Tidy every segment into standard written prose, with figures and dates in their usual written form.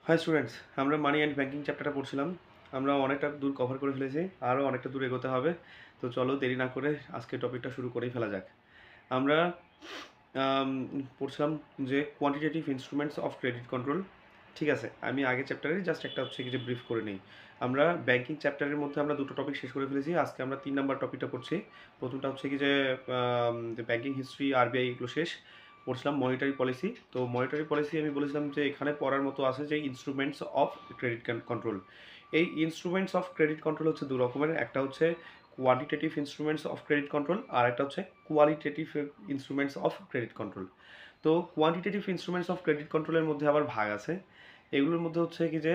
High students, আমরা মানি and banking চ্যাপ্টারটা পড়ছিলাম। আমরা অনেকটা দূর কভার করে ফেলেছি, আরও অনেকটা দূর এগোতে হবে। তো চলো দেরি না করে আজকে টপিকটা শুরু করেই ফেলা যাক। আমরা পড়ছিলাম যে quantitative instruments of credit control. ঠিক আছে, আমি আগের চ্যাপ্টারে জাস্ট একটা হচ্ছে কি যে ব্রিফ করে নিই। আমরা ব্যাংকিং চ্যাপ্টারের মধ্যে আমরা দুটো টপিক শেষ করে ফেলেছি। আজকে আমরা 3 নাম্বার টপিকটা পড়ছি। প্রথমটা হচ্ছে কি যে ব্যাংকিং হিস্ট্রি, আরবিআই, এগুলো শেষ। পড়ছিলাম মনিটারি পলিসি। তো মনিটারি পলিসি আমি বলেছিলাম যে এখানে পড়ার মতো আছে যে ইনস্ট্রুমেন্টস অফ ক্রেডিট কন্ট্রোল। এই ইনস্ট্রুমেন্টস অফ ক্রেডিট কন্ট্রোল হচ্ছে দু রকমের। একটা হচ্ছে quantitative instruments of credit control, আর একটা হচ্ছে qualitative instruments of credit control. তো কোয়ান্টিটেটিভ ইনস্ট্রুমেন্টস অফ ক্রেডিট কন্ট্রোলের মধ্যে আবার ভাগ আছে। এগুলোর মধ্যে হচ্ছে কি যে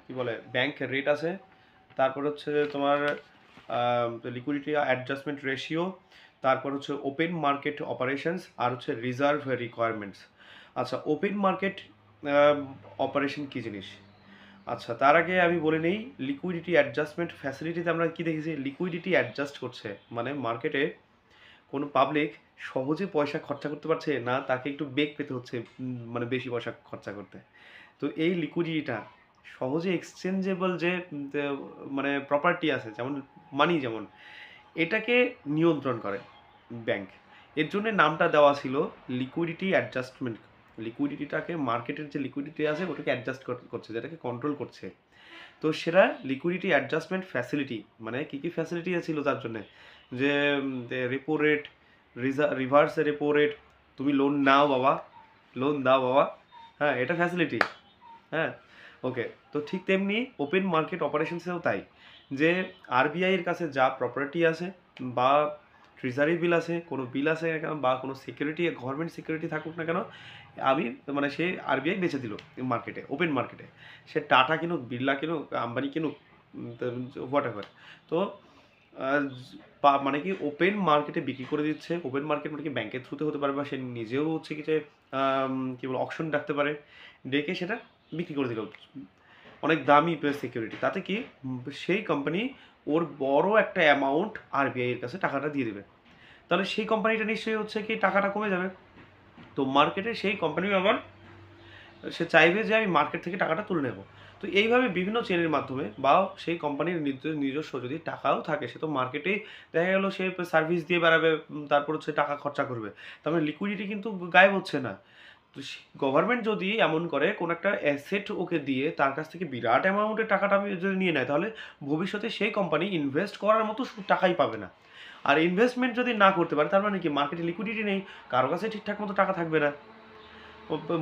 কি বলে, ব্যাংক রেট আছে, তারপর হচ্ছে তোমার লিকুইডিটি অ্যাডজাস্টমেন্ট রেশিও, তারপর হচ্ছে ওপেন মার্কেট অপারেশনস, আর হচ্ছে রিজার্ভ রিকোয়ারমেন্টস। আচ্ছা, ওপেন মার্কেট অপারেশন কী জিনিস? আচ্ছা, তার আগে আমি বলে নেই, লিকুইডিটি অ্যাডজাস্টমেন্ট ফ্যাসিলিটিতে আমরা কি দেখেছি? লিকুইডিটি অ্যাডজাস্ট করছে মানে মার্কেটে কোনো পাবলিক সহজে পয়সা খরচা করতে পারছে না, তাকে একটু বেগ পেতে হচ্ছে মানে বেশি পয়সা খরচা করতে। তো এই লিকুইডিটিটা সহজে এক্সচেঞ্জেবল যে মানে প্রপার্টি আছে, যেমন মানি, যেমন এটাকে নিয়ন্ত্রণ করে ব্যাংক। এর জন্য নামটা দেওয়া ছিল লিকুইডিটি অ্যাডজাস্টমেন্ট। লিকুইডিটিটাকে, মার্কেটের যে লিকুইডিটি আছে ওটাকে অ্যাডজাস্ট করছে, যেটাকে কন্ট্রোল করছে। তো সেটা লিকুইডিটি অ্যাডজাস্টমেন্ট ফ্যাসিলিটি। মানে কী কী ফ্যাসিলিটি ছিল তার জন্যে? যে repo rate, reverse repo rate, তুমি লোন নাও বাবা, লোন দাও বাবা, হ্যাঁ, এটা ফ্যাসিলিটি। হ্যাঁ, ওকে। তো ঠিক তেমনি ওপেন মার্কেট অপারেশনসেও তাই, যে আরবিআইয়ের কাছে যা প্রপার্টি আছে বা ট্রেজারি বিল আছে, কোনো বিল আছে না কেন, বা কোনো সিকিউরিটি, গভর্নমেন্ট সিকিউরিটি থাকুক না কেন, আমি মানে সে আরবিআই বেচে দিল মার্কেটে, ওপেন মার্কেটে। সে টাটা কিনুক, বিড়লা কিনুক, আম্বানি কিনুক, হোয়াট এভার। তো মানে কি ওপেন মার্কেটে বিক্রি করে দিচ্ছে। ওপেন মার্কেট মানে কি ব্যাংকের থ্রুতে হতে পারে, বা সে নিজেও হচ্ছে কি যে কী বলে অকশন ডাকতে পারে, ডেকে সেটা বিক্রি করে দিল অনেক দামি সিকিউরিটি। তাতে কি সেই কোম্পানি ওর বড় একটা অ্যামাউন্ট আরবিআই এর কাছে টাকাটা দিয়ে দেবে। তাহলে সেই কোম্পানিটা নিশ্চয়ই হচ্ছে কি টাকাটা কমে যাবে। তো মার্কেটে সেই কোম্পানি আবার সে চাইবে যে আমি মার্কেট থেকে টাকাটা তুলে নেব। তো এইভাবে বিভিন্ন চেনের মাধ্যমে, বা সেই কোম্পানির নিজস্ব যদি টাকাও থাকে, সে তো মার্কেটেই দেখা গেল সে সার্ভিস দিয়ে বেড়াবে, তারপর হচ্ছে টাকা খরচা করবে, তার মানে লিকুইডিটি কিন্তু গায়েব হচ্ছে না। তো গভর্নমেন্ট যদি এমন করে কোনো একটা অ্যাসেট ওকে দিয়ে তার কাছ থেকে বিরাট অ্যামাউন্টের টাকাটা আমি যদি নিয়ে নেয়, তাহলে ভবিষ্যতে সেই কোম্পানি ইনভেস্ট করার মতো টাকাই পাবে না। আর ইনভেস্টমেন্ট যদি না করতে পারে, তার মানে কি মার্কেটে লিকুইডিটি নেই, কারো কাছে ঠিকঠাক মতো টাকা থাকবে না।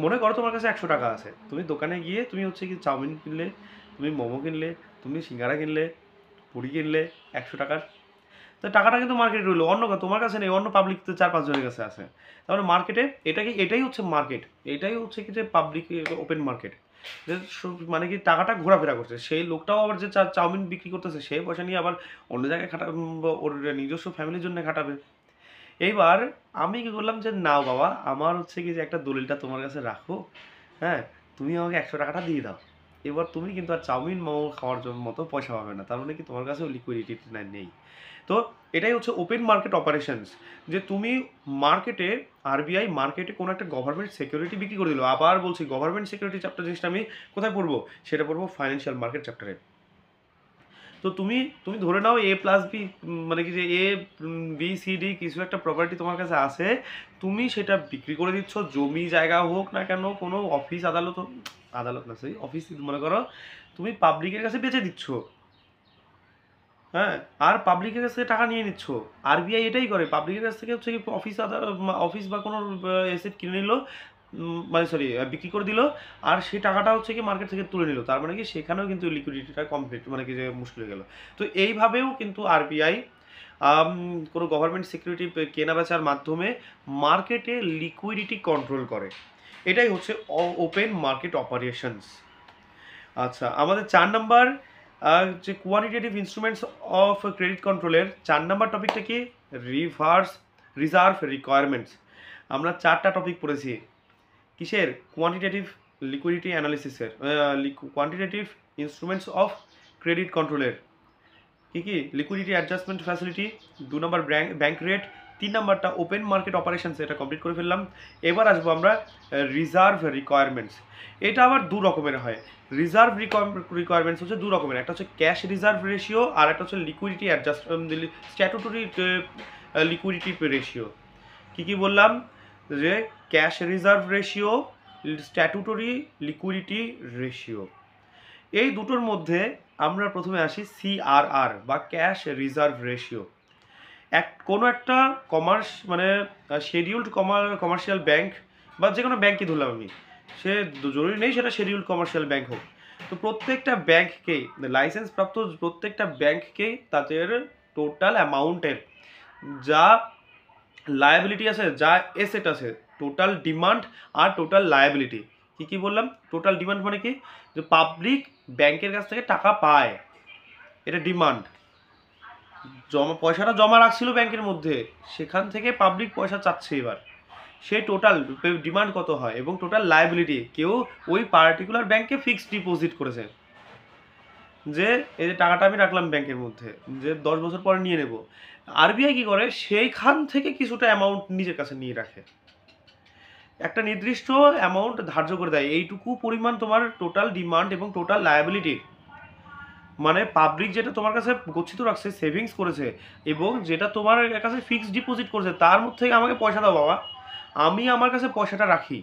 মনে করো তোমার কাছে 100 টাকা আছে, তুমি দোকানে গিয়ে তুমি হচ্ছে কি চাউমিন কিনলে, তুমি মোমো কিনলে, তুমি সিঙ্গারা কিনলে, পুরি কিনলে 100 টাকার। তো টাকাটা কিন্তু মার্কেটে রইলো, অন্য তোমার কাছে নেই, অন্য পাবলিক তো 4-5 জনের কাছে আছে। তাহলে মার্কেটে এটাই হচ্ছে মার্কেট, এটাই হচ্ছে কি যে পাবলিক ওপেন মার্কেট। যে মানে কি টাকাটা ঘোরাফেরা করছে, সেই লোকটাও আবার যে চাউমিন বিক্রি করতেছে, সেই পয়সা নিয়ে আবার অন্য জায়গায় ওর নিজস্ব ফ্যামিলির জন্য খাটাবে। এইবার আমি কি করলাম যে, নাও বাবা, আমার হচ্ছে কি যে একটা দলিলটা তোমার কাছে রাখো, হ্যাঁ, তুমি আমাকে 100 টাকাটা দিয়ে দাও। এবার তুমি কিন্তু আর চাউমিন মোমো খাওয়ার জন্য মতো পয়সা পাবে না, তার মানে কি তোমার কাছেও লিকুইডিটি নেই। তো এটাই হচ্ছে ওপেন মার্কেট অপারেশনস। যে তুমি মার্কেটে, আরবিআই মার্কেটে কোনো একটা গভর্নমেন্ট সিকিউরিটি বিক্রি করে দিল। আবার বলছি, গভর্নমেন্ট সিকিউরিটি চ্যাপ্টার জিনিসটা আমি কোথায় পড়বো? সেটা পড়বো ফাইন্যান্সিয়াল মার্কেট চ্যাপ্টারে। তো তুমি তুমি ধরে নাও এ প্লাস বি, মানে কি যে এ বি সি ডি কিছু একটা প্রপার্টি তোমার কাছে আছে, তুমি সেটা বিক্রি করে দিচ্ছ। জমি জায়গা হোক না কেন, কোনো অফিস আদালত, আদালত না সরি অফিস, মনে করো তুমি পাবলিকের কাছে বেচে দিচ্ছ, হ্যাঁ, আর পাবলিকের কাছ থেকে টাকা নিয়ে নিচ্ছ। আরবিআই এটাই করে, পাবলিকের কাছ থেকে হচ্ছে কি অফিস বা কোনো এসেট কিনে নিল, মানে সরি বিক্রি করে দিল, আর সেই টাকাটা হচ্ছে কি মার্কেট থেকে তুলে নিল। তার মানে কি সেখানেও কিন্তু লিকুইডিটিটা কমপ্লিট, মানে কি যে মুশকিল হয়ে গেল। তো এইভাবেও কিন্তু আরবিআই কোনো গভর্নমেন্ট সিকিউরিটি কেনা বেচার মাধ্যমে মার্কেটে লিকুইডিটি কন্ট্রোল করে। এটাই হচ্ছে ওপেন মার্কেট অপারেশনস। আচ্ছা, আমাদের 4 নাম্বার যে কোয়ান্টিটেটিভ ইনস্ট্রুমেন্টস অফ ক্রেডিট কন্ট্রোলের 4 নাম্বার টপিকটা কি? Reserve requirements. আমরা 4টা টপিক পড়েছি কিসের? কোয়ান্টিটেটিভ লিকুইডিটি অ্যানালিসিসের, কোয়ান্টিটেটিভ ইনস্ট্রুমেন্টস অফ ক্রেডিট কন্ট্রোলের। কি কি? Liquidity adjustment facility, 2 number bank rate, 3 নাম্বারটা ওপেন মার্কেট অপারেশনস, এটা কমপ্লিট করে ফেললাম। এবার আসবো আমরা রিজার্ভ রিকোয়ারমেন্টস। এটা আবার দু রকমের হয়। রিজার্ভ রিকোয়ারমেন্টস হচ্ছে দু রকমের, একটা হচ্ছে ক্যাশ রিজার্ভ রেশিও আর একটা হচ্ছে liquidity adjust statutory liquidity ratio. কি বললাম, যে cash reserve ratio, statutory liquidity ratio, এই দুটোর মধ্যে আমরা প্রথমে আসি সিআরআর বা ক্যাশ রিজার্ভ রেশিও। কোনো একটা মানে শিডিউলড কমার্শিয়াল ব্যাংক বা যে কোনো ব্যাংকই ধরলাম আমি, সে জরুরি নেই সেটা শিডিউলড কমার্শিয়াল ব্যাংক হোক, তো প্রত্যেকটা ব্যাংককেই, লাইসেন্স প্রাপ্ত প্রত্যেকটা ব্যাংককেই তাদের টোটাল অ্যামাউন্টের যা লায়াবিলিটি আছে, যা এসেট আছে, টোটাল ডিমান্ড আর টোটাল লায়াবিলিটি, কি বললাম, টোটাল ডিমান্ড মানে কি, যে পাবলিক ব্যাংকের কাছ থেকে টাকা পায়, এটা ডিমান্ড। পয়সাটা জমা রাখছিল ব্যাংকের মধ্যে, সেখান থেকে পাবলিক পয়সা চাচ্ছে, এবার সেই টোটাল ডিমান্ড কত হয়, এবং টোটাল লায়াবিলিটি, কেউ ওই পার্টিকুলার ব্যাংকে ফিক্সড ডিপোজিট করেছে, যে এই যে টাকাটা আমি রাখলাম ব্যাংকের মধ্যে, যে 10 বছর পরে নিয়ে নেব, আরবিআই কি করে, সেইখান থেকে কিছুটা অ্যামাউন্ট নিজের কাছে নিয়ে রাখে, একটা নির্দিষ্ট অ্যামাউন্ট ধার্য করে দেয়, এইটুকু পরিমাণ তোমার টোটাল ডিমান্ড এবং টোটাল লায়াবিলিটি, মানে পাবলিক যেটা তোমার কাছে গচ্ছিত রাখছে, সেভিংস করেছে, এবং যেটা তোমার কাছে ফিক্সড ডিপোজিট করেছে, তার মধ্যে থেকে আমাকে পয়সা দাও বাবা, আমি আমার কাছে পয়সাটা রাখি,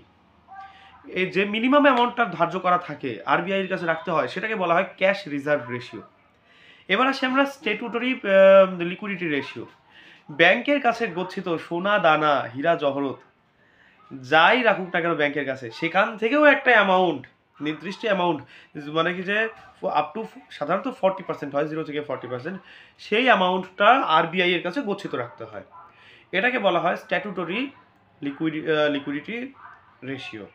এই যে মিনিমাম অ্যামাউন্টটা ধার্য করা থাকে আরবিআই এর কাছে রাখতে হয়, সেটাকে বলা হয় ক্যাশ রিজার্ভ রেশিও। এবার আসি আমরা স্ট্যাটুটরি লিকুইডিটি রেশিও। ব্যাংকের কাছে গচ্ছিত সোনা দানা হীরা জহরত যাই রাখুক না কেন ব্যাংকের কাছে, সেখান থেকেও একটা অ্যামাউন্ট, নির্দিষ্ট অ্যামাউন্ট, মানে কি যে আপ টু সাধারণত 40% হয়, 0 থেকে 40%, সেই অ্যামাউন্টটা আরবিআই এর কাছে গচ্ছিত রাখতে হয়, এটাকে বলা হয় স্ট্যাটুটরি লিকুইডিটি রেশিও।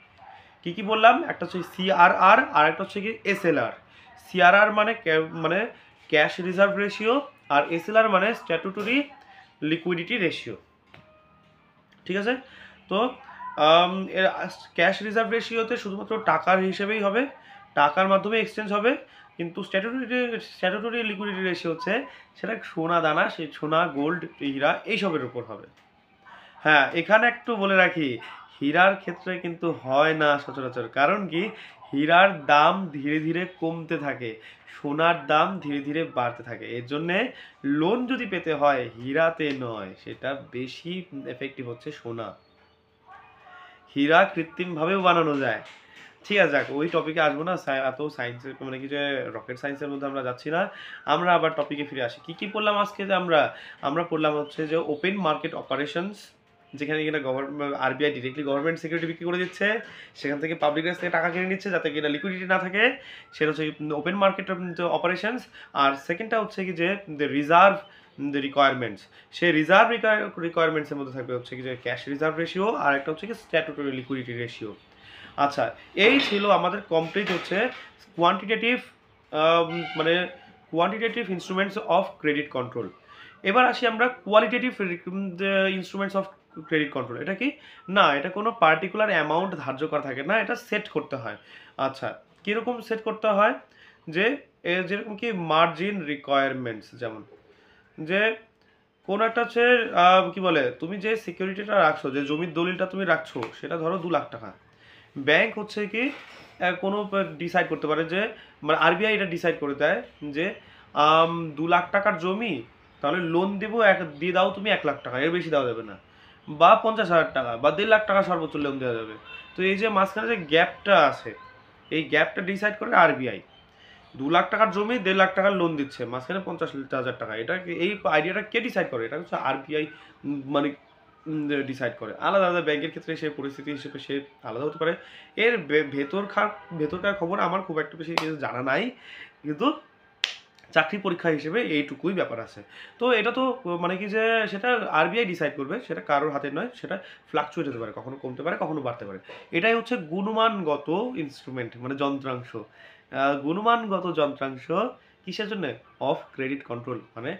কি বললাম, একটা হচ্ছে সিআরআর আর একটা হচ্ছে কি এসএলআর। সিআরআর মানে ক্যাশ রিজার্ভ রেশিও, আর এসএলআর মানে স্ট্যাটুটরি লিকুইডিটি রেশিও, ঠিক আছে। তো ক্যাশ রিজার্ভ রেশিওতে শুধুমাত্র টাকার হিসেবেই হবে, টাকার মাধ্যমে এক্সচেঞ্জ হবে, কিন্তু স্ট্যাটুটরি লিকুইডিটি রেশিও হচ্ছে সেটা সোনা দানা, সেই সোনা গোল্ড হীরা এইসবের উপর হবে। হ্যাঁ, এখানে একটু বলে রাখি, হীরার ক্ষেত্রে কিন্তু হয় না সচরাচর, কারণ কি, হীরার দাম ধীরে ধীরে কমতে থাকে, সোনার দাম ধীরে ধীরে বাড়তে থাকে, এর জন্যে লোন যদি পেতে হয় হীরাতে নয়, সেটা বেশি এফেক্টিভ হচ্ছে সোনা। হীরা কৃত্রিমভাবেও বানানো যায়, ঠিক আছে। যাক, ওই টপিকে আসবো না, এত সায়েন্সের মানে কি যে রকেট সায়েন্সের মধ্যে আমরা যাচ্ছি না, আমরা আবার টপিকে ফিরে আসি। কি পড়লাম আজকে, যে আমরা পড়লাম হচ্ছে যে ওপেন মার্কেট অপারেশনস, যেখানে কিনা আরবিআই ডিরেক্টলি গভর্নমেন্ট সিকিউরিটি বিক্রি করে দিচ্ছে, সেখান থেকে পাবলিক কাছ থেকে টাকা কিনে নিচ্ছে যাতে কিনা লিকুইডিটি না থাকে, সেটা হচ্ছে ওপেন মার্কেট অপারেশনস। আর সেকেন্ডটা হচ্ছে কি যে রিজার্ভ রিকোয়ারমেন্টস, সেই রিজার্ভ রিকোয়ারমেন্টসের মধ্যে থাকবে হচ্ছে কি যে ক্যাশ রিজার্ভ রেশিও, আর একটা হচ্ছে কি স্ট্যাটুটরি লিকুইডিটি রেশিও। আচ্ছা, এই ছিল আমাদের কমপ্লিট হচ্ছে কোয়ান্টিটেটিভ মানে quantitative instruments of credit control. এবার আসি আমরা qualitative instruments of credit control. এটা কি না, এটা কোনো পার্টিকুলার অ্যামাউন্ট ধার্য করা থাকে না, এটা সেট করতে হয়। আচ্ছা, কীরকম সেট করতে হয়, যে যেরকম কি মার্জিন রিকোয়ারমেন্টস, যেমন যে কোনো একটা হচ্ছে কি বলে, তুমি যে সিকিউরিটিটা রাখছো, যে জমির দলিলটা তুমি রাখছো, সেটা ধরো 2 লাখ টাকা, ব্যাংক হচ্ছে কি কোনো ডিসাইড করতে পারে, যে মানে আরবিআই এটা ডিসাইড করে দেয় যে 2 লাখ টাকার জমি, তাহলে লোন দেবো দিয়ে দাও তুমি 1 লাখ টাকা, এর বেশি দেওয়া যাবে না, বা 50,000 টাকা বা 1.5 লাখ টাকা সর্বোচ্চ লোন দেওয়া যাবে। তো এই যে মাঝখানে যে গ্যাপটা আছে, এই গ্যাপটা ডিসাইড করে আরবিআই। 2 লাখ টাকার জমি 1.5 লাখ টাকার লোন দিচ্ছে, মাঝখানে 50,000 টাকা, এটা এই আইডিয়াটা কে ডিসাইড করে, এটা হচ্ছে আরবিআই, মানে ডিসাইড করে। আলাদা আলাদা ব্যাংকের ক্ষেত্রে সে পরিস্থিতি হিসেবে সে আলাদা হতে পারে, এর ভেতরকার খবর আমার খুব একটা বেশি কিছু জানা নাই, কিন্তু চাকরি পরীক্ষা হিসেবে এইটুকুই ব্যাপার আছে। তো এটা তো মানে কি যে সেটা আরবিআই ডিসাইড করবে, সেটা কারোর হাতে নয়, সেটা ফ্লাকচুয়েট হতে পারে, কখনো কমতে পারে কখনো বাড়তে পারে। এটাই হচ্ছে গুণমানগত ইনস্ট্রুমেন্ট, মানে যন্ত্রাংশ, গুণমানগত যন্ত্রাংশ কিসের জন্য, অফ ক্রেডিট কন্ট্রোল, মানে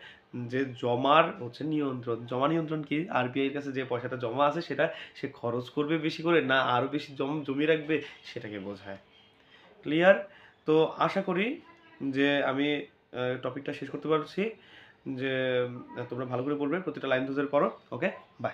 যে জমার হচ্ছে নিয়ন্ত্রণ। জমা নিয়ন্ত্রণ কি, আরবিআইয়ের কাছে যে পয়সাটা জমা আছে সেটা সে খরচ করবে বেশি করে না আরও বেশি জমিয়ে রাখবে, সেটাকে বোঝায়। ক্লিয়ার? তো আশা করি যে আমি টপিকটা শেষ করতে পারছি। যে তোমরা ভালো করে পড়বে, প্রতিটা লাইন ধরে পড়ো। ওকে, বাই।